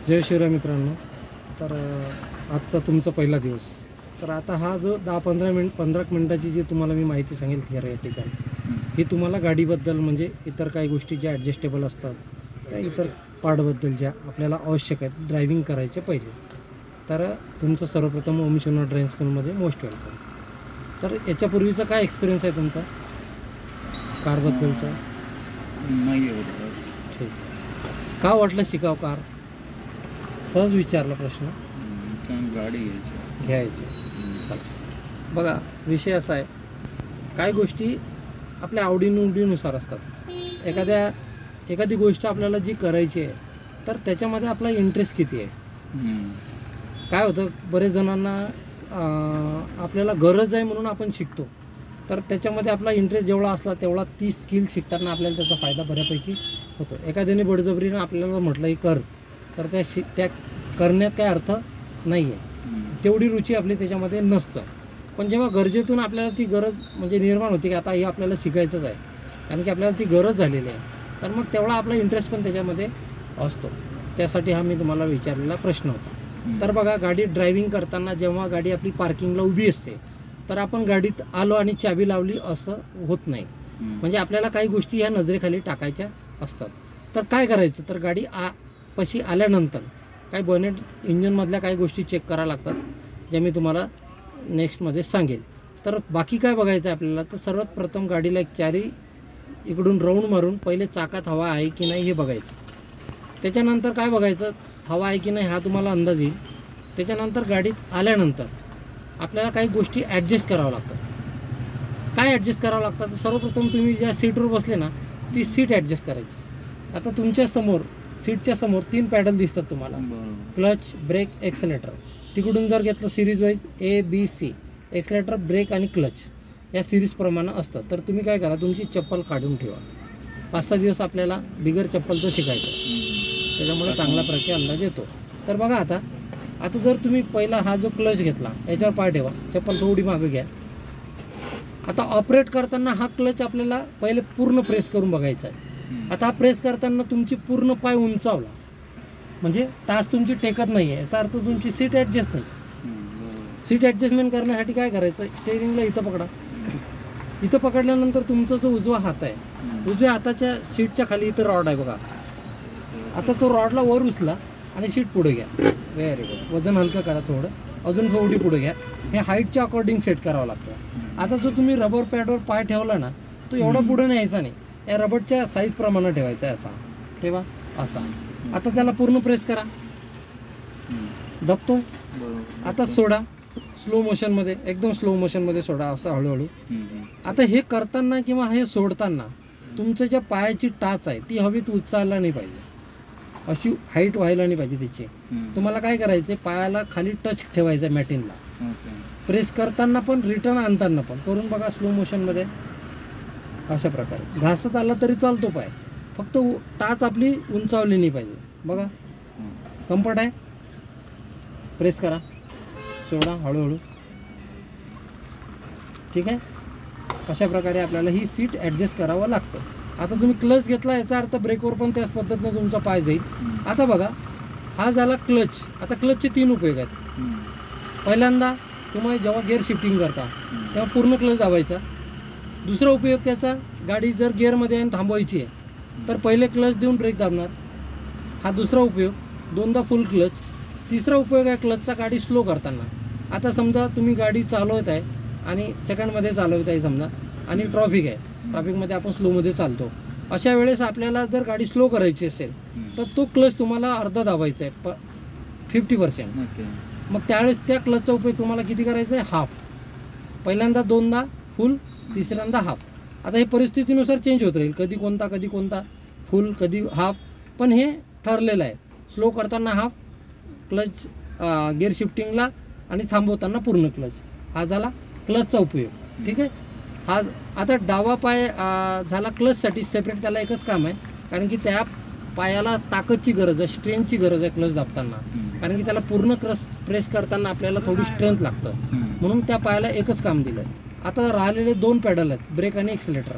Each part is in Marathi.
जय शिवराय मित्रांनो. तर आजचा तुमचा पहिला दिवस. तर आता हा जो 15 मिनिटाची जी तुम्हाला मी माहिती सांगेल या ठिकाणी, ही तुम्हाला गाडीबद्दल म्हणजे इतर काही गोष्टी ज्या ॲडजस्टेबल असतात त्या इतर पार्टबद्दल ज्या आपल्याला आवश्यक आहेत ड्रायव्हिंग करायचे पहिले. तर तुमचं सर्वप्रथम ओम शिवराय ड्रायव्हिंग स्कूलमध्ये मोस्ट वेलकम. तर याच्यापूर्वीचा काय एक्सपिरियन्स आहे तुमचा कारबद्दलचा? नाही आहे. ठीक. का वाटलं शिकाव कार? सहज विचारला प्रश्न. गाडी घ्यायची. बघा, विषय असा आहे, काही गोष्टी आपल्या आवडीनुसार असतात. एखादी गोष्ट आपल्याला जी करायची आहे तर त्याच्यामध्ये आपला इंटरेस्ट किती आहे. काय होतं, बरेच जणांना आपल्याला गरज आहे म्हणून आपण शिकतो, तर त्याच्यामध्ये आपला इंटरेस्ट जेवढा असला तेवढा ती स्किल शिकताना आपल्याला त्याचा फायदा बऱ्यापैकी होतो. एखाद्याने बळजबरीनं आपल्याला म्हटलं की कर, तर त्या करण्यात काय अर्थ नाही आहे, तेवढी रुची आपली त्याच्यामध्ये नसतं. पण जेव्हा गरजेतून आपल्याला ती गरज म्हणजे निर्माण होते की आता हे आपल्याला शिकायचंच आहे, कारण की आपल्याला ती गरज झालेली आहे, तर मग तेवढा आपला इंटरेस्ट पण त्याच्यामध्ये असतो. त्यासाठी हा मी तुम्हाला विचारलेला प्रश्न होता. तर बघा, गाडी ड्रायव्हिंग करताना जेव्हा गाडी आपली पार्किंगला उभी असते तर आपण गाडीत आलो आणि चाबी लावली असं होत नाही. म्हणजे आपल्याला काही गोष्टी ह्या नजरेखाली टाकायच्या असतात. तर काय करायचं, तर गाडी पशी आल्यानंतर काही बनेट इंजिनमधल्या काही गोष्टी चेक कराव्या लागतात, ज्या मी तुम्हाला नेक्स्टमध्ये सांगेल. तर बाकी काय बघायचं आहे आपल्याला, तर सर्वात प्रथम गाडीला एक चारी इकडून राऊंड मारून पहिले चाकात हवा आहे की नाही हे बघायचं. त्याच्यानंतर काय बघायचं, हवा आहे की नाही हा तुम्हाला अंदाज येईल. त्याच्यानंतर गाडीत आल्यानंतर आपल्याला काही गोष्टी ॲडजस्ट कराव्या लागतात. काय ॲडजस्ट करावं लागतं, तर सर्वप्रथम तुम्ही ज्या सीटवर बसले ना ती सीट ॲडजस्ट करायची. आता तुमच्या समोर सीटच्या समोर 3 पॅडल दिसतात तुम्हाला, क्लच, ब्रेक, एक्सेलेटर. तिकडून जर घेतलं series wise ABC, accelerator, brake आणि क्लच या सिरीजप्रमाणे असतं. तर तुम्ही काय करा, तुमची चप्पल काढून ठेवा. 5-6 दिवस आपल्याला बिगर चप्पलचं शिकायचं, त्याच्यामुळे चांगला प्रकारे अंदाज येतो. तर बघा, आता जर तुम्ही पहिला हा जो क्लच घेतला याच्यावर पाय ठेवा, चप्पल थोडी मागं घ्या. आता ऑपरेट करताना हा क्लच आपल्याला पहिले पूर्ण प्रेस करून बघायचा आहे. आता हा प्रेस करताना तुमची पूर्ण पाय उंचावला म्हणजे टाच तुमची टेकत नाही आहे, याचा अर्थ तुमची सीट ॲडजस्ट नाही. सीट ॲडजस्टमेंट करण्यासाठी काय करायचं, स्टेअरिंगला इथं पकडा. इथं पकडल्यानंतर तुमचा जो उजवा हात आहे, उजव्या हाताच्या सीटच्या खाली इथं रॉड आहे बघा. आता तो रॉडला वर उचला आणि सीट पुढे घ्या. Very good. वजन हलकं करा थोडं, अजून थोडी पुढे घ्या. हे हाईटच्या अकॉर्डिंग सेट करावं लागतं. आता जो तुम्ही रबर पॅडवर पाय ठेवला ना, तो एवढा पुढे न्यायचा नाही, या रबरच्या साईजप्रमाणे ठेवायचा आहे. असा ठेवा, असा. आता त्याला पूर्ण प्रेस करा, दबतो. आता सोडा, स्लो मोशनमध्ये, एकदम स्लो मोशनमध्ये सोडा, असं हळूहळू. आता हे करताना किंवा हे सोडताना तुमच्या ज्या पायाची टाच आहे ती हवेत उचलायला नाही पाहिजे, अशी हाईट व्हायला नाही पाहिजे त्याची. तुम्हाला काय करायचं, पायाला खाली टच ठेवायचं आहे मॅटिनला. प्रेस करताना पण रिटर्न आणताना पण करून बघा स्लो मोशनमध्ये. अशा प्रकारे घासत आला तरी चालतो पाय, फक्त टाच आपली उंचावली नाही पाहिजे. बघा, कम्फर्ट आहे. प्रेस करा, सोडा हळूहळू. ठीक आहे. अशा प्रकारे आपल्याला ही सीट ॲडजस्ट करावं लागतं. आता तुम्ही क्लच घेतला याचा अर्थ ब्रेकवर पण त्याच पद्धतीने तुमचा पाय जाईल. आता बघा, हा झाला क्लच. आता क्लचचे 3 उपयोग आहेत. पहिल्यांदा तुम्ही जेव्हा गिअर शिफ्टिंग करता तेव्हा पूर्ण क्लच दाबायचा. दुसरा उपयोग त्याचा, गाडी जर गिअरमध्ये आहे थांबवायची आहे तर पहिले क्लच देऊन ब्रेक दाबणार, हा दुसरा उपयोग. 2दा फुल क्लच. तिसरा उपयोग आहे क्लचचा गाडी स्लो करताना. आता समजा तुम्ही गाडी चालवत आहे आणि सेकंडमध्ये चालवत आहे समजा, आणि ट्रॉफिक आहे, ट्रॅफिकमध्ये आपण स्लोमध्ये चालतो. अशा वेळेस आपल्याला जर गाडी स्लो करायची असेल तर तो क्लच तुम्हाला अर्धा दाबायचा आहे, 50%. मग त्यावेळेस त्या क्लचचा उपयोग तुम्हाला किती करायचा आहे, हाफ. पहिल्यांदा 2दा फुल, तिसऱ्यांदा हाफ. आता हे परिस्थितीनुसार चेंज होत राहील, कधी कोणता फुल, कधी हाफ, पण हे ठरलेलं आहे. स्लो करताना हाफ क्लच, गिअर शिफ्टिंगला आणि थांबवताना पूर्ण क्लच. हा झाला क्लचचा उपयोग. ठीक आहे. हा आता डावा पाय झाला क्लचसाठी सेपरेट, त्याला एकच काम आहे, कारण की त्या पायाला ताकदची गरज आहे, स्ट्रेंथची गरज आहे क्लच दाबताना, कारण की त्याला पूर्ण प्रेस करताना आपल्याला थोडी स्ट्रेंथ लागतं, म्हणून त्या पायाला एकच काम दिलं आहे. आता राहिलेले 2 पॅडल आहेत, ब्रेक आणि एक्सेलेटर.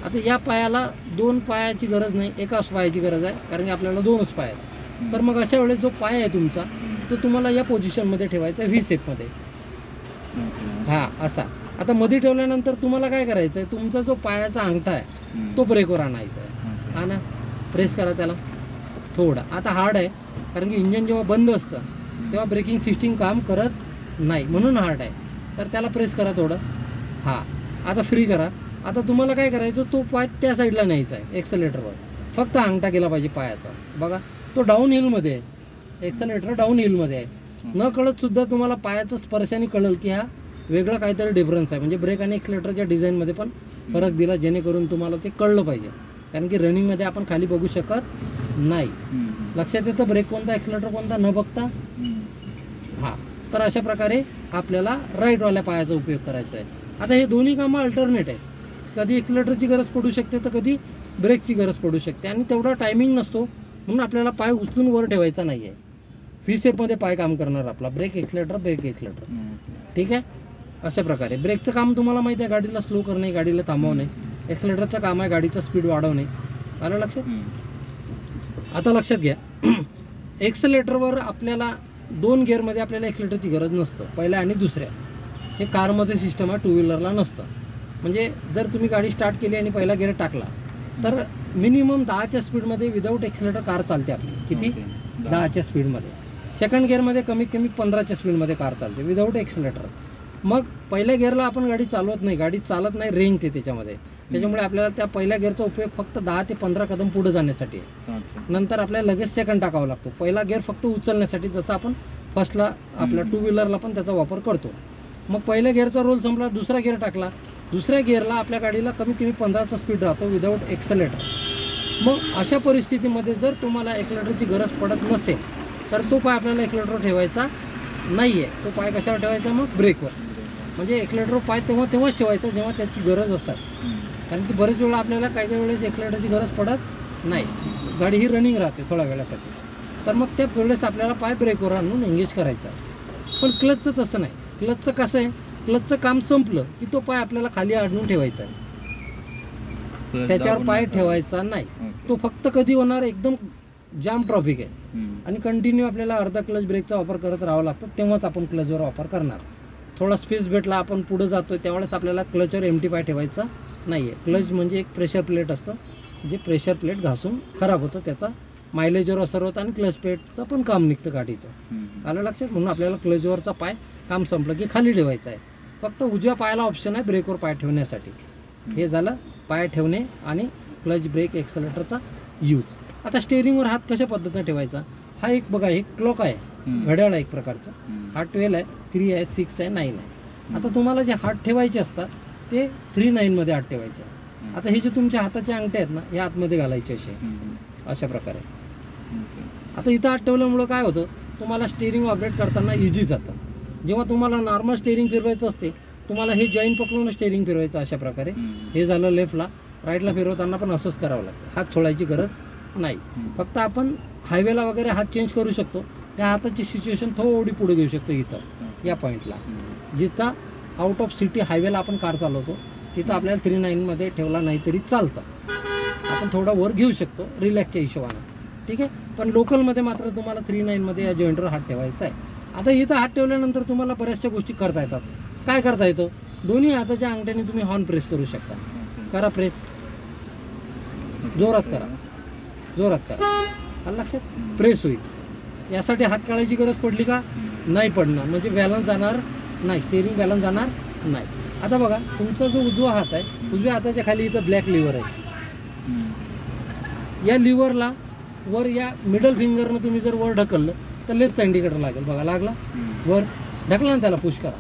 आता या पायाला 2 पायाची गरज नाही, एकाच पायाची गरज आहे, कारण की आपल्याला 2च पाय आहेत. तर मग अशा वेळेस जो पाय आहे तुमचा तो तुम्हाला या पोझिशनमध्ये ठेवायचा व्ही शेपमध्ये. हा असा. आता मध्ये ठेवल्यानंतर तुम्हाला काय करायचं आहे, तुमचा जो पायाचा अंगठा आहे तो ब्रेकवर आणायचा आहे. हा ना, प्रेस करा त्याला थोडा. आता हार्ड आहे कारण की इंजन जेव्हा बंद असतं तेव्हा ब्रेकिंग सिस्टीम काम करत नाही म्हणून हार्ड आहे. तर त्याला प्रेस करा थोडं. हां, आता फ्री करा. आता तुम्हाला काय करायचं, तो पाय त्या साईडला न्यायचा आहे एक्सेलेटरवर. फक्त अंगठा गेला पाहिजे पायाचा. बघा तो डाऊन हिलमध्ये आहे, एक्सेलेटर डाऊन हिलमध्ये आहे. न कळत सुद्धा तुम्हाला पायाचं स्पर्शाने कळेल की हा वेगळं काहीतरी डिफरन्स आहे. म्हणजे ब्रेक आणि एक्सेलेटरच्या डिझाईनमध्ये पण फरक दिला जेणेकरून तुम्हाला ते कळलं पाहिजे. कारण की रनिंगमध्ये आपण खाली बघू शकत नाही. लक्षात येतं ब्रेक कोणता एक्सेलेटर कोणता न बघता. हां, तर अशा प्रकारे आपल्याला राईटवाल्या पायाचा उपयोग करायचा आहे. आता हे दोन्ही कामं अल्टरनेट आहेत. कधी एक्सेलेटरची गरज पडू शकते तर कधी ब्रेकची गरज पडू शकते. आणि तेवढा टायमिंग नसतो म्हणून आपल्याला पाय उचलून वर ठेवायचा नाही आहे. व्ही शेपमध्ये पाय काम करणार आपला. Brake accelerator brake accelerator. ठीक आहे. अशा प्रकारे ब्रेकचं काम तुम्हाला माहिती आहे, गाडीला स्लो करणे, गाडीला थांबवणे. एक्सेलेटरचं काम आहे गाडीचं स्पीड वाढवणे. आलं लक्षात. आता लक्षात घ्या, एक्सेलेटरवर आपल्याला 2 गिअरमध्ये आपल्याला एक्सेलेटरची गरज नसतं, पहिल्या आणि दुसऱ्या. हे कारमध्ये सिस्टम आहे, टू व्हीलरला नसतं. म्हणजे जर तुम्ही गाडी स्टार्ट केली आणि पहिला गिअर टाकला तर मिनिमम 10च्या स्पीडमध्ये विदाऊट एक्सेलेटर कार चालते आपली. किती? 10च्या स्पीडमध्ये. सेकंड गिअरमध्ये कमीत कमी 15च्या स्पीडमध्ये कार चालते विदाऊट एक्सेलेटर. मग पहिल्या गिअरला आपण गाडी चालवत नाही, गाडी चालत नाही, रेंगते त्याच्यामध्ये. त्याच्यामुळे आपल्याला त्या पहिल्या गिअरचा उपयोग फक्त 10 ते 15 कदम पुढे जाण्यासाठी आहे. नंतर आपल्याला लगेच सेकंड टाकावा लागतो. पहिला गिअर फक्त उचलण्यासाठी, जसं आपण फर्स्टला आपल्या टू व्हीलरला पण त्याचा वापर करतो. मग पहिल्या गिअरचा रोल संपला, दुसरा गिअर टाकला. दुसऱ्या गिअरला आपल्या गाडीला कमीत कमी 15चा स्पीड राहतो विदाऊट एक्सेलेटर. मग अशा परिस्थितीमध्ये जर तुम्हाला एक्सेलेटरची गरज पडत नसेल तर तो पाय आपल्याला एक्सेलेटरवर ठेवायचा नाही आहे. तो पाय कशावर ठेवायचा? मग ब्रेकवर. म्हणजे एक्सेलेटर पाय तेव्हाच ठेवायचा जेव्हा त्याची गरज असेल. कारण की बरेच वेळा आपल्याला काही काही वेळेस एक्सेलेटरची गरज पडत नाही, गाडी ही रनिंग राहते थोड्या वेळासाठी. तर मग त्या वेळेस आपल्याला पाय ब्रेकवर आणून एंगेज करायचा आहे. पण क्लचचं तसं नाही. क्लचचं कसं आहे, क्लचचं काम संपलं की तो पाय आपल्याला खाली आणून ठेवायचा आहे, त्याच्यावर पाय ठेवायचा नाही. तो फक्त कधी होणार, एकदम जाम ट्रॉफिक आहे आणि कंटिन्यू आपल्याला अर्धा क्लच ब्रेकचा वापर करत राहावं लागतं, तेव्हाच आपण क्लचवर वापर करणार. थोडा स्पेस भेटला, आपण पुढे जातोय, त्यावेळेस आपल्याला क्लचवर एम्प्टी पाय ठेवायचा नाही आहे. क्लच म्हणजे एक प्रेशर प्लेट असतं, जे प्रेशर प्लेट घासून खराब होतं, त्याचा मायलेजवर असर होतं आणि क्लच प्लेटचं पण काम निघतं गाडीचं. आलं लक्षात. म्हणून आपल्याला क्लचवरचा पाय काम संपलं की खाली ठेवायचा आहे. फक्त उजव्या पायाला ऑप्शन आहे ब्रेकवर पाय ठेवण्यासाठी. हे झालं पाय ठेवणे आणि क्लच ब्रेक एक्सेलेटरचा यूज. आता स्टेअरिंगवर हात कशा पद्धतीने ठेवायचा? हा एक बघा, एक क्लॉक आहे, घड्याळ आहे एक प्रकारचं. हा 12 आहे, 3 आहे, 6 आहे, 9 आहे. आता तुम्हाला जे हात ठेवायचे असतात ते 3, 9 मध्ये हात ठेवायचे. आता हे जे तुमच्या हाताचे अंगठे आहेत ना, हे आतमध्ये घालायचे अशा प्रकारे. आता इथं हात ठेवल्यामुळं काय होतं, तुम्हाला स्टेअरिंग ऑपरेट करताना इझी जातं. जेव्हा तुम्हाला नॉर्मल स्टेअरिंग फिरवायचं असते, तुम्हाला हे जॉईंट पकडून स्टेअरिंग फिरवायचं अशा प्रकारे. हे झालं लेफ्टला. राईटला फिरवताना पण असंच करावं लागतं, हात सोडायची गरज नाही. फक्त आपण हायवेला वगैरे हात चेंज करू शकतो. त्या हाताची सिच्युएशन थोडी पुढे घेऊ शकतो. इथं या पॉईंटला, जिथं आउट ऑफ सिटी हायवेला आपण कार चालवतो तिथं आपल्याला 3-9 मध्ये ठेवला नाही तरी चालतं. आपण थोडा वर घेऊ शकतो रिलॅक्सच्या हिशोबानं. ठीक आहे. पण लोकलमध्ये मात्र तुम्हाला 3-9 मध्ये या जॉईंटवर हात ठेवायचा आहे. आता इथं हात ठेवल्यानंतर तुम्हाला बऱ्याचशा गोष्टी करता येतात. काय करता येतं? दोन्ही हाताच्या अंगठ्याने तुम्ही हॉर्न प्रेस करू शकता. करा प्रेस, जोरात करा, जोरात करा. आलं लक्षात. प्रेस होईल. यासाठी हात काढायची गरज पडली का? नाही पडणार. म्हणजे बॅलन्स जाणार नाही, स्टेअरिंग बॅलन्स जाणार नाही. आता बघा, तुमचा जो उजवा हात आहे, उजव्या हाताच्या खाली इथं ब्लॅक लिव्हर आहे. या लिव्हरला वर या मिडल फिंगरनं तुम्ही जर वर ढकललं तर लेफ्टचा इंडिकेटर लागेल. बघा लागला. वर ढकला ना, त्याला पुश करा,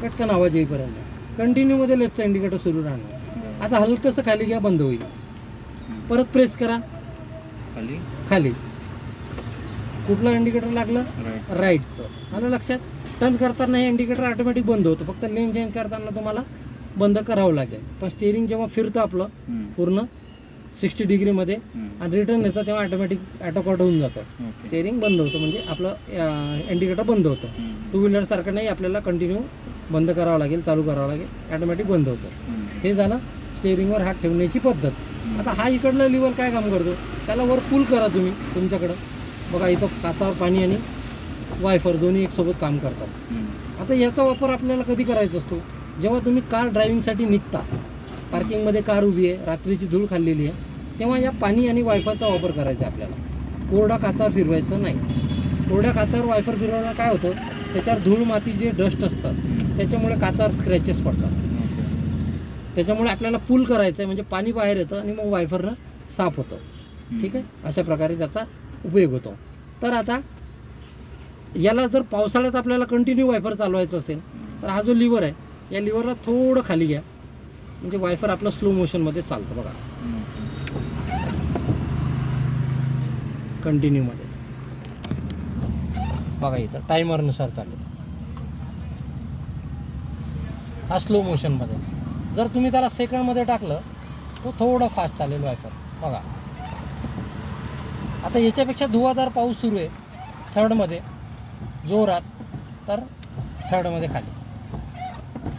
कटकन आवाज येईपर्यंत कंटिन्यूमध्ये लेफ्टचा इंडिकेटर सुरू राहणार. आता हलकंसं खाली घ्या, बंद होईल. परत प्रेस करा, खाली. कुठलं इंडिकेटर लागलं? राईटचं. आलं लक्षात. टर्न करताना हे इंडिकेटर ऑटोमॅटिक बंद होतं, फक्त लेन चेंज करताना तुम्हाला बंद करावं लागेल. पण स्टेअरिंग जेव्हा फिरतं आपलं पूर्ण 60 डिग्रीमध्ये आणि रिटर्न येतं तेव्हा ऑटोमॅटिक ॲटोकॉट होऊन जातं. स्टेअरिंग बंद होतं, म्हणजे आपलं इंडिकेटर बंद होतं. टू व्हीलरसारखं नाही, आपल्याला कंटिन्यू बंद करावं लागेल, चालू करावं लागेल, ऑटोमॅटिक बंद होतं. हे झालं स्टेअरिंगवर हात ठेवण्याची पद्धत. आता हा इकडला लिव्हर काय काम करतो? त्याला वर पुल करा तुम्ही तुमच्याकडं, बघा इथं काचावर पाणी आणि वायफर दोन्ही एकसोबत काम करतात. आता याचा वापर आपल्याला कधी करायचा असतो, जेव्हा तुम्ही कार ड्रायव्हिंगसाठी निघता, पार्किंगमध्ये कार उभी आहे, रात्रीची धूळ खाल्लेली आहे, तेव्हा या पाणी आणि वायफरचा वापर करायचा आहे आपल्याला. कोरडा काचावर फिरवायचं नाही. कोरड्या काचावर वायफर फिरवल्यानं काय होतं, त्याच्यावर धूळ माती जे डस्ट असतं त्याच्यामुळे काचावर स्क्रॅचेस पडतात. त्याच्यामुळे आपल्याला पूल करायचं आहे, म्हणजे पाणी बाहेर येतं आणि मग वायफरनं साफ होतं. ठीक आहे, अशा प्रकारे त्याचा उपयोग होतो. तर आता याला जर पावसाळ्यात आपल्याला कंटिन्यू वायफर चालवायचं असेल तर हा जो लिव्हर आहे, या लिव्हरला थोडं खाली घ्या, म्हणजे वायफर आपलं स्लो मोशनमध्ये चालतं. बघा कंटिन्यूमध्ये बघा इथं टायमरनुसार चालेल. हा स्लो मोशनमध्ये. जर तुम्ही त्याला सेकंडमध्ये टाकलं तो थोडं फास्ट चालेल वायफर. बघा आता याच्यापेक्षा धुवाधार पाऊस सुरू आहे थर्डमध्ये जोरात, तर थर्डमध्ये खाली.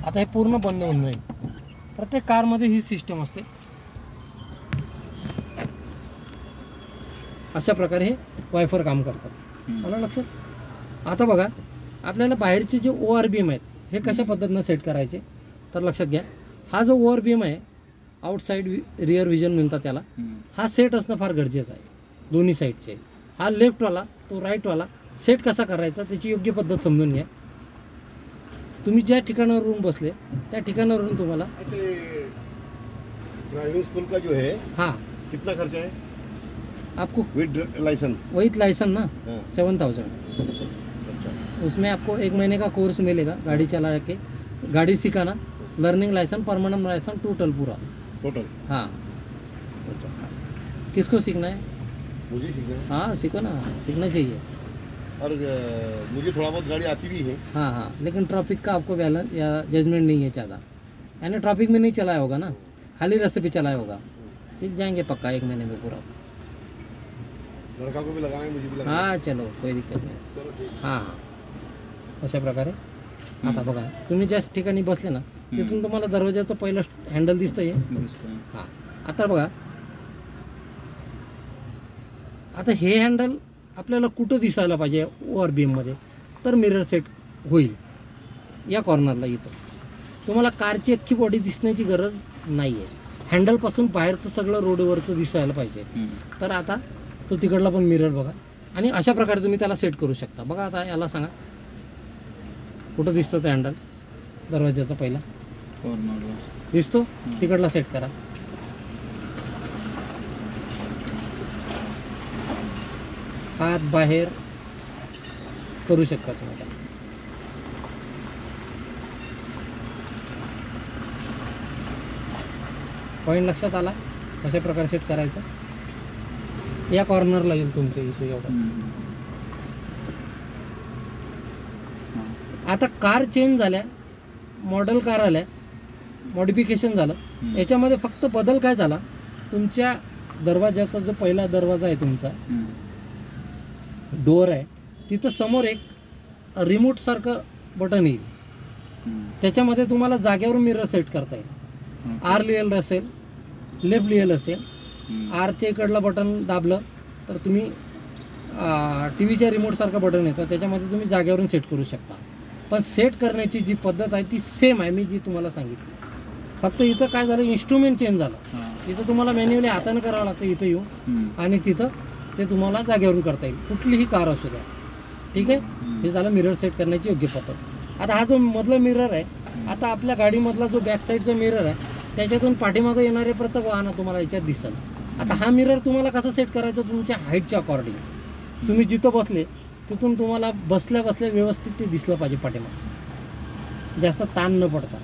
आता हे पूर्ण बंद होऊन जाईल. प्रत्येक कारमध्ये ही सिस्टम असते. अशा प्रकारे हे वायफर काम करतात. मला लक्षात. आता बघा आपल्याला बाहेरचे जे ORBM आहेत हे कशा पद्धतीनं सेट करायचे, तर लक्षात घ्या. हा जो ORBM आहे, आउटसाईड रिअर विजन म्हणतात त्याला, हा सेट असणं फार गरजेचं आहे दोन्ही साईडचे. हा लेफ्टवाला, तो राईटवाला सेट कसा करायचा त्याची योग्य पद्धत समजून घ्या. तुम्ही ज्या ठिकाणावरून बसले त्या ठिकाणावरून तुम्हाला ड्राइविंग स्कूल का जो है हाँ कितना खर्चा है आपको विद लाइसेंस? वही लाइसेंस ना हाँ। 7000. उसमें आपको 1 महीने का कोर्स मिलेगा, गाड़ी चला के गाड़ी सिखाना, learning license, permanent license, total पूरा. टोटल? हाँ. किसको सीखना है? मुझे सीखना है। हाँ सीखो ना, सीखना चाहिए. और मुझे थोड़ा बहुत गाड़ी आती भी है। हाँ हाँ, लेकिन ट्रैफिक का आपको बैलेंस या जजमेंट नहीं है ज़्यादा, यानी ट्रैफिक में नहीं चलाया होगा ना, खाली रास्ते पे चलाया होगा. सीख जाएंगे पक्का 1 महीने में पूरा. लड़का को भी लगाना है, मुझे भी लगाना है. हाँ चलो कोई दिक्कत नाही. चलो ठीक है. हां हां, अशा प्रकारे. आता बघा तुम्ही ज्या ठिकाणी बसले ना तिथून तुम्हाला दरवाजाचं पहिलं हँडल दिसतंय. हां आता बघा, आता हे हँडल आपल्याला कुठं दिसायला पाहिजे ORBM मध्ये, तर मिरर सेट होईल या कॉर्नरला. इथं तुम्हाला कारची अख्खी बॉडी दिसण्याची गरज नाही आहे. हँडलपासून बाहेरचं सगळं रोडवरचं दिसायला पाहिजे. तर आता तो तिकडला पण मिरर बघा, आणि अशा प्रकारे तुम्ही त्याला सेट करू शकता. बघा आता याला सांगा कुठं दिसतं ते हँडल, दरवाजाचा पहिला दिसतो, तिकडला सेट करा. हात बाहेर करू शकता तुम्ही. पॉईंट लक्षात आला कशा प्रकारे सेट करायचं. या कॉर्नरला येईल तुमच्या इथे एवढं. आता कार चेंज झाल्या, मॉडेल कार आल्या, मॉडिफिकेशन झालं. याच्यामध्ये फक्त बदल काय झाला, तुमच्या दरवाजाचा जो पहिला दरवाजा आहे तुमचा डोअर आहे, तिथं समोर एक रिमोट सारखं बटन येईल. त्याच्यामध्ये तुम्हाला जागेवरून मिरर सेट करता येईल. आर लिहिलेलं असेल, लेफ्ट लिहिलेलं असेल, आरच्या इकडलं बटन दाबलं तर तुम्ही TV रिमोट सारखं बटन येतं, त्याच्यामध्ये तुम्ही जागेवरून सेट करू शकता. पण सेट करण्याची जी पद्धत आहे ती सेम आहे मी जी तुम्हाला सांगितली. फक्त इथं काय झालं, इन्स्ट्रुमेंट चेंज झालं. इथं तुम्हाला मॅन्युअली हाताने करावं लागतं इथं येऊन, आणि तिथं ते तुम्हाला जागेवरून करता येईल, कुठलीही कार असू द्या. ठीक आहे, हे झालं मिरर सेट करण्याची योग्य पद्धत. आता हा जो मधला मिरर आहे, आता आपल्या गाडीमधला जो बॅक साईडचा मिरर आहे त्याच्यातून पाठीमागं येणारे प्रत्येक वाहन तुम्हाला याच्यात दिसेल. आता हा मिरर तुम्हाला कसा सेट करायचा, तुमच्या हाईटच्या अकॉर्डिंग. तुम्ही जिथं बसले तिथून तुम्हाला बसल्या बसल्या व्यवस्थित ते दिसलं पाहिजे पाठीमागचं, जास्त ताण न पडता.